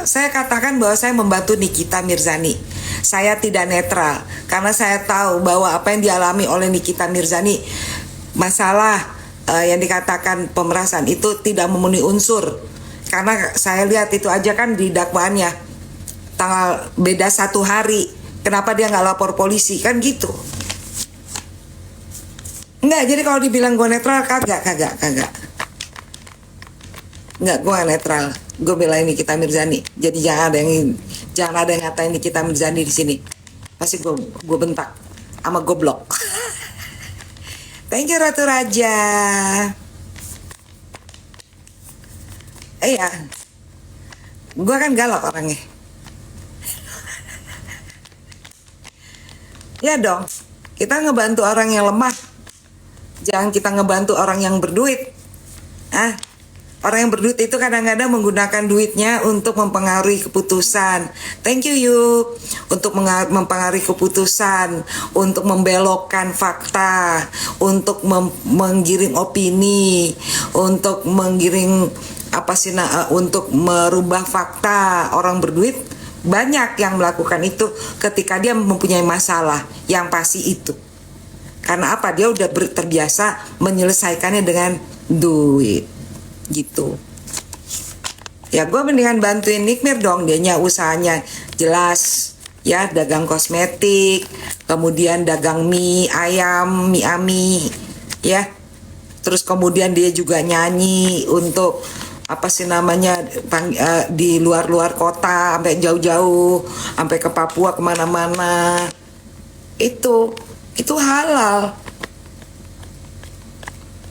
saya katakan bahwa saya membantu Nikita Mirzani. Saya tidak netral karena saya tahu bahwa apa yang dialami oleh Nikita Mirzani, masalah yang dikatakan pemerasan itu tidak memenuhi unsur. Karena saya lihat itu aja kan di dakwaannya, tanggal beda 1 hari. Kenapa dia nggak lapor polisi kan gitu? Enggak, jadi kalau dibilang gue netral, kagak. Enggak, gue netral. Gue belain Nikita Mirzani. Jadi jangan ada yang ngatain Nikita Mirzani di sini. Pasti gue bentak sama gue blok. Thank you Ratu Raja. Iya, gue kan galak orangnya. Ya dong, kita ngebantu orang yang lemah. Jangan kita ngebantu orang yang berduit. Orang yang berduit itu kadang-kadang menggunakan duitnya untuk mempengaruhi keputusan. Thank you. Untuk mempengaruhi keputusan, untuk membelokkan fakta, untuk menggiring opini, untuk menggiring untuk merubah fakta. Orang berduit banyak yang melakukan itu ketika dia mempunyai masalah yang pasti itu. Karena apa? Dia udah terbiasa menyelesaikannya dengan duit gitu. Ya gue mendingan bantuin Nikmir dong, dianya usahanya jelas ya, dagang kosmetik, kemudian dagang mie ayam, mie ami ya. Terus kemudian dia juga nyanyi untuk di luar kota, sampai jauh-jauh, sampai ke Papua, kemana-mana. Itu halal.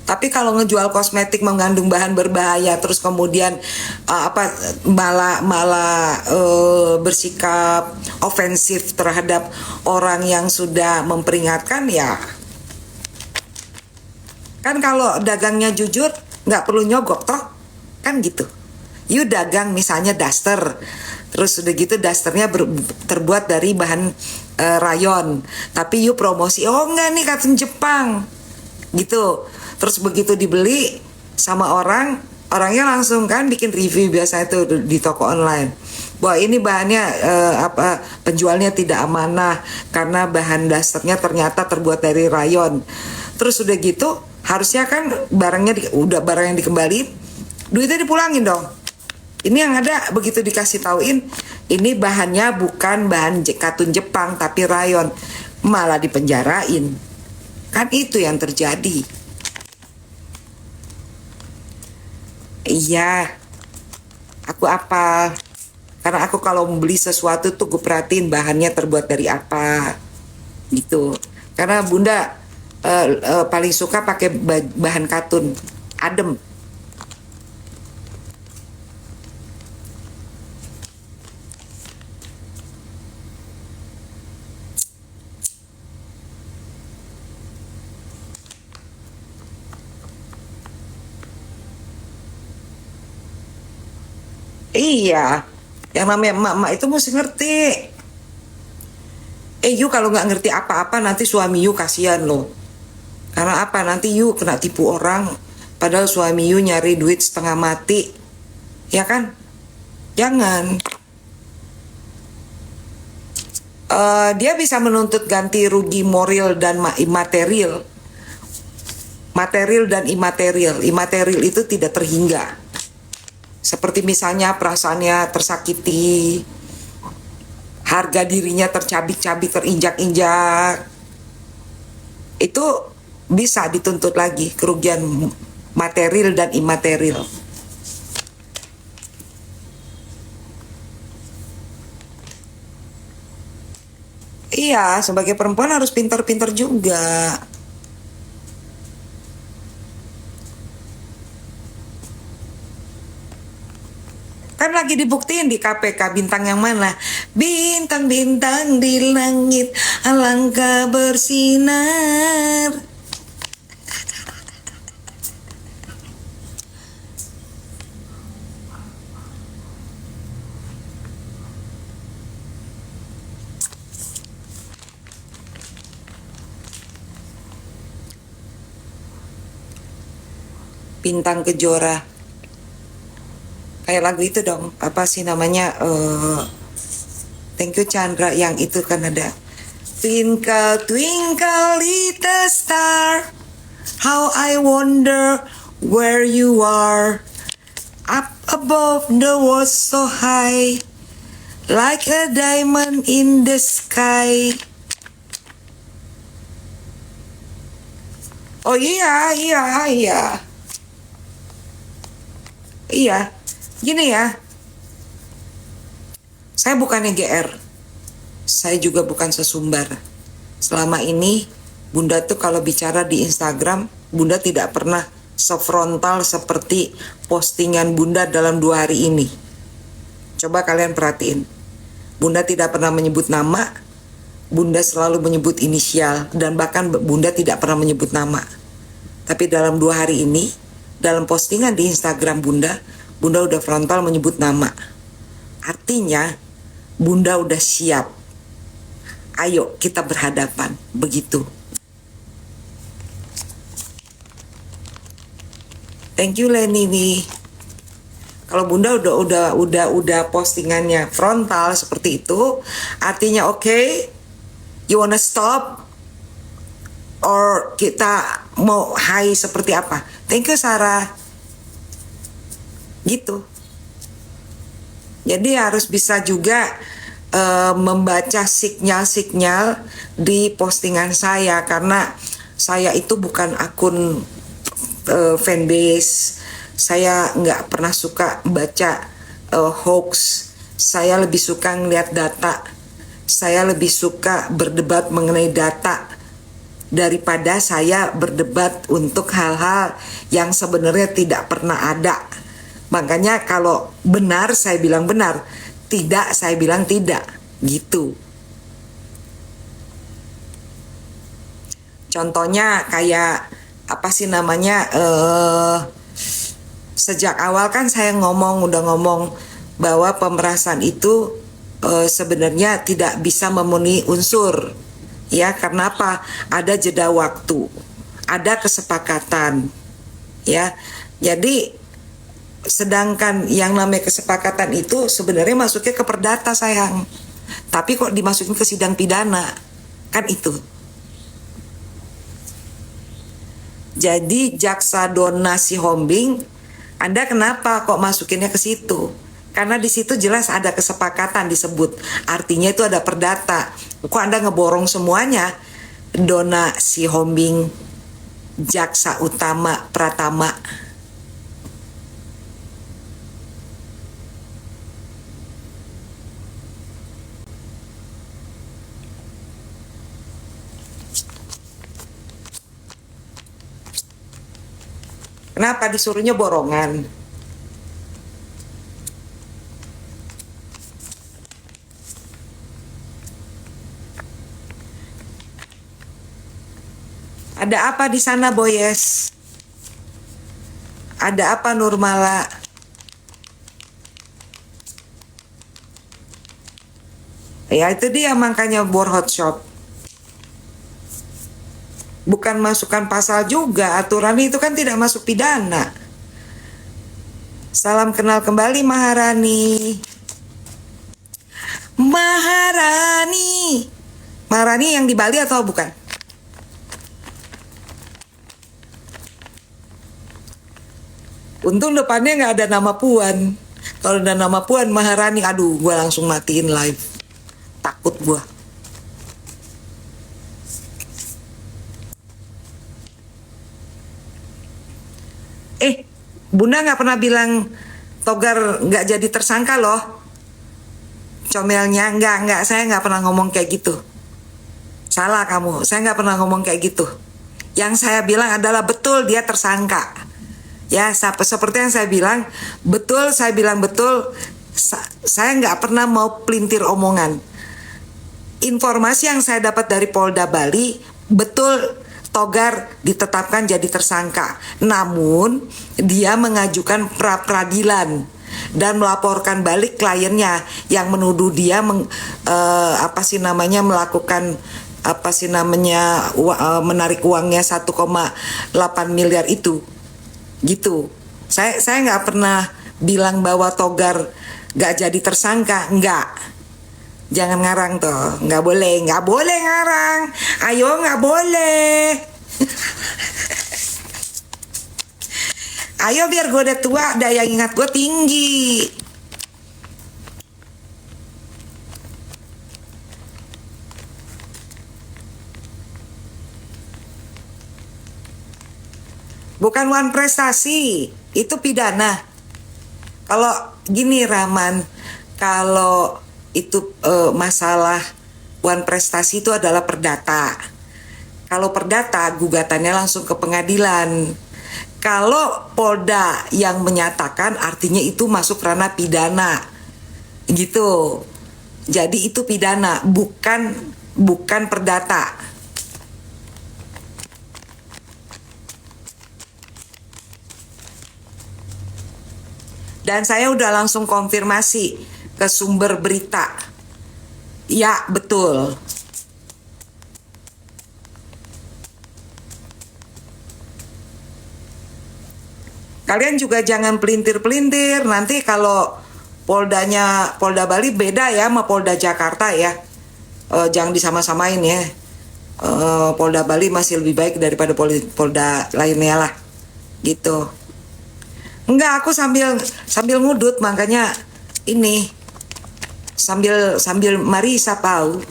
Tapi kalau ngejual kosmetik mengandung bahan berbahaya, terus kemudian malah bersikap ofensif terhadap orang yang sudah memperingatkan, ya kan kalau dagangnya jujur nggak perlu nyogok toh, kan gitu. You dagang misalnya daster, terus udah gitu dasternya terbuat dari bahan rayon, tapi you promosi, oh enggak nih katun Jepang gitu. Terus begitu dibeli sama orangnya langsung kan bikin review biasa itu di toko online, bahwa ini bahannya penjualnya tidak amanah karena bahan dasarnya ternyata terbuat dari rayon. Terus udah gitu harusnya kan barang yang dikembali, duitnya dipulangin dong. Ini yang ada begitu dikasih tauin, ini bahannya bukan bahan katun Jepang tapi rayon, malah dipenjarain. Kan itu yang terjadi. Iya, aku apa? Karena aku kalau membeli sesuatu tuh gue perhatiin bahannya terbuat dari apa, gitu. Karena Bunda paling suka pakai bahan katun, adem. Iya, yang namanya emak-emak itu mesti ngerti. You kalau nggak ngerti apa-apa nanti suami you kasihan loh. Karena apa? Nanti you kena tipu orang, padahal suami you nyari duit setengah mati, ya kan? Jangan. Dia bisa menuntut ganti rugi moral dan material. Material dan imaterial. Imaterial itu tidak terhingga. Seperti misalnya perasaannya tersakiti, harga dirinya tercabik-cabik, terinjak-injak, itu bisa dituntut lagi kerugian material dan imaterial. Iya, sebagai perempuan harus pintar-pintar juga. Kan lagi dibuktiin di KPK, bintang yang mana? Bintang-bintang di langit alangkah bersinar. Bintang Kejora. Kayak lagu itu dong, apa sih namanya? Thank you Chandra, yang itu kan ada. Twinkle twinkle little star, how I wonder where you are. Up above the world so high, like a diamond in the sky. Oh iya. Iya, gini ya. Saya bukannya GR, saya juga bukan sesumbar. Selama ini Bunda tuh kalau bicara di Instagram, Bunda tidak pernah sefrontal seperti postingan Bunda dalam 2 hari ini. Coba kalian perhatiin, Bunda tidak pernah menyebut nama, Bunda selalu menyebut inisial, dan bahkan Bunda tidak pernah menyebut nama. Tapi dalam 2 hari ini, dalam postingan di Instagram Bunda udah frontal menyebut nama. Artinya Bunda udah siap. Ayo kita berhadapan, begitu. Thank you Leni. Kalau Bunda udah postingannya frontal seperti itu, artinya okay, you wanna stop or kita mau high seperti apa? Thank you Sarah. Gitu. Jadi harus bisa juga membaca sinyal-sinyal di postingan saya, karena saya itu bukan akun fanbase. Saya nggak pernah suka baca hoax. Saya lebih suka ngeliat data. Saya lebih suka berdebat mengenai data daripada saya berdebat untuk hal-hal yang sebenarnya tidak pernah ada. Makanya kalau benar saya bilang benar, tidak saya bilang tidak, gitu. Contohnya kayak apa sih namanya, sejak awal kan saya udah ngomong bahwa pemerasan itu sebenarnya tidak bisa memenuhi unsur. Ya, karena apa? Ada jeda waktu, ada kesepakatan. Ya, jadi sedangkan yang namanya kesepakatan itu sebenarnya masuknya ke perdata sayang, tapi kok dimasukin ke sidang pidana, kan itu. Jadi jaksa Donna Sihombing, Anda kenapa kok masukinnya ke situ? Karena di situ jelas ada kesepakatan disebut, artinya itu ada perdata. Kok Anda ngeborong semuanya? Donna Sihombing, jaksa utama Pratama. Kenapa disuruhnya borongan? Ada apa di sana, Boyes? Ada apa, Nurmala? Ya itu dia makanya bor hot shop. Bukan masukan pasal juga, aturan itu kan tidak masuk pidana. Salam kenal kembali Maharani. Maharani yang di Bali atau bukan? Untung depannya nggak ada nama Puan. Kalau ada nama Puan Maharani, aduh, gue langsung matiin live. Takut gue. Bunda nggak pernah bilang Togar nggak jadi tersangka loh. Comelnya nggak, saya nggak pernah ngomong kayak gitu. Salah kamu, saya nggak pernah ngomong kayak gitu. Yang saya bilang adalah betul dia tersangka. Ya, seperti yang saya bilang, betul, saya bilang betul. Saya nggak pernah mau pelintir omongan. Informasi yang saya dapat dari Polda Bali, betul Togar ditetapkan jadi tersangka. Namun dia mengajukan pra-peradilan dan melaporkan balik kliennya yang menuduh dia melakukan menarik uangnya 1,8 miliar itu. Gitu. Saya nggak pernah bilang bahwa Togar gak jadi tersangka. Enggak, jangan ngarang tuh, nggak boleh ngarang. Ayo, nggak boleh. Ayo biar gue udah tua, daya ingat gue tinggi. Bukan wan prestasi, itu pidana. Kalau gini Rahman, kalau itu masalah wan prestasi itu adalah perdata. Kalau perdata, gugatannya langsung ke pengadilan. Kalau Polda yang menyatakan, artinya itu masuk ranah pidana, gitu. Jadi itu pidana, bukan perdata. Dan saya udah langsung konfirmasi ke sumber berita. Ya, betul. Kalian juga jangan pelintir-pelintir. Nanti kalau Polda Bali beda ya sama Polda Jakarta ya. Jangan disama-samain ya. Polda Bali masih lebih baik daripada Polda lainnya lah. Gitu. Enggak, aku sambil ngudut, makanya ini sambil Marisa tahu.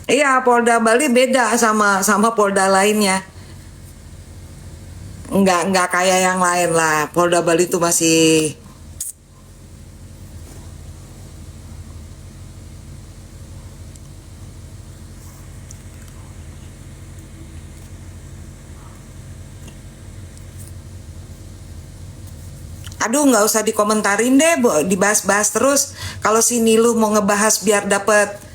Iya, Polda Bali beda sama Polda lainnya. Enggak kayak yang lain lah. Polda Bali itu masih. Aduh, nggak usah dikomentarin deh, dibahas-bahas terus. Kalau si Nilu mau ngebahas biar dapet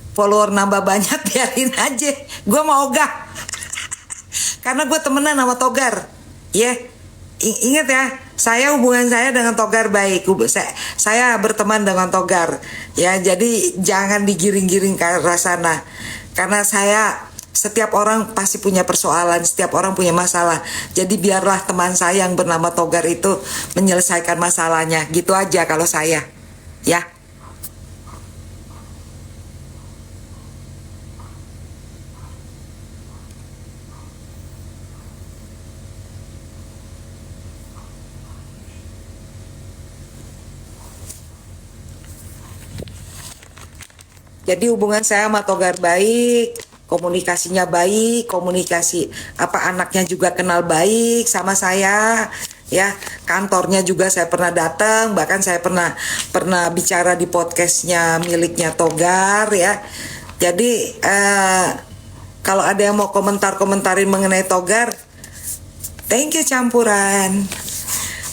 follower nambah banyak, biarin aja. Gue mau ogah. Karena gue temenan sama Togar. Ya, ingat ya, hubungan saya dengan Togar baik. Saya berteman dengan Togar. Ya, jadi jangan digiring-giring ke arah sana. Karena setiap orang pasti punya persoalan, setiap orang punya masalah. Jadi biarlah teman saya yang bernama Togar itu menyelesaikan masalahnya. Gitu aja kalau saya. Ya. Jadi hubungan saya sama Togar baik, komunikasinya baik, anaknya juga kenal baik sama saya, ya. Kantornya juga saya pernah datang, bahkan saya pernah bicara di podcastnya miliknya Togar, ya. Jadi kalau ada yang mau komentarin mengenai Togar, thank you campuran.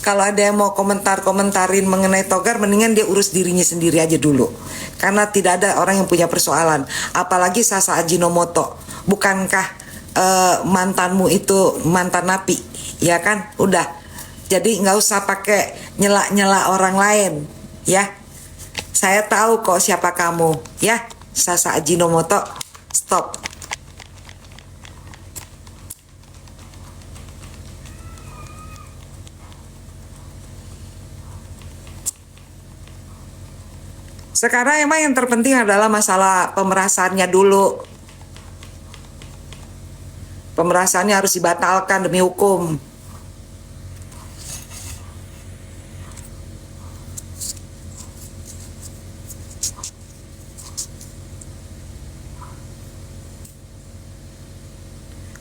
Kalau ada yang mau komentarin mengenai Togar, mendingan dia urus dirinya sendiri aja dulu. Karena tidak ada orang yang punya persoalan. Apalagi Sasa Ajinomoto. Bukankah mantanmu itu mantan napi? Ya kan? Udah. Jadi nggak usah pakai nyela orang lain. Ya. Saya tahu kok siapa kamu. Ya. Sasa Ajinomoto. Stop. Sekarang emang yang terpenting adalah masalah pemerasannya dulu. Pemerasannya harus dibatalkan demi hukum.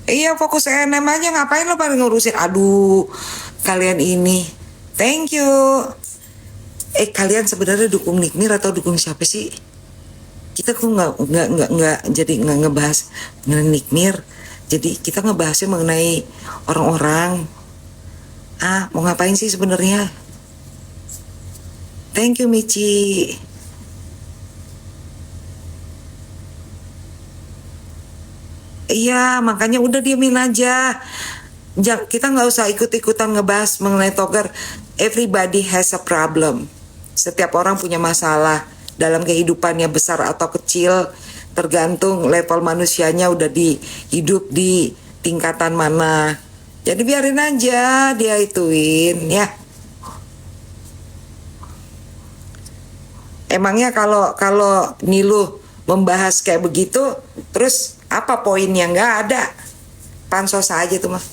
Iya, fokus ENM aja, ngapain lo pada ngurusin? Aduh, kalian ini. Thank you. Kalian sebenarnya dukung Nikmir atau dukung siapa sih? Kita kok nggak jadi nggak ngebahas mengenai Nikmir. Jadi kita ngebahasnya mengenai orang-orang. Mau ngapain sih sebenarnya? Thank you Michi. Iya, makanya udah diemin aja. Kita nggak usah ikut-ikutan ngebahas mengenai togar. Everybody has a problem. Setiap orang punya masalah dalam kehidupannya, besar atau kecil, tergantung level manusianya udah hidup di tingkatan mana. Jadi biarin aja dia ituin ya. Emangnya kalau Niluh membahas kayak begitu, terus apa poinnya? Nggak ada. Pansos aja tuh mah.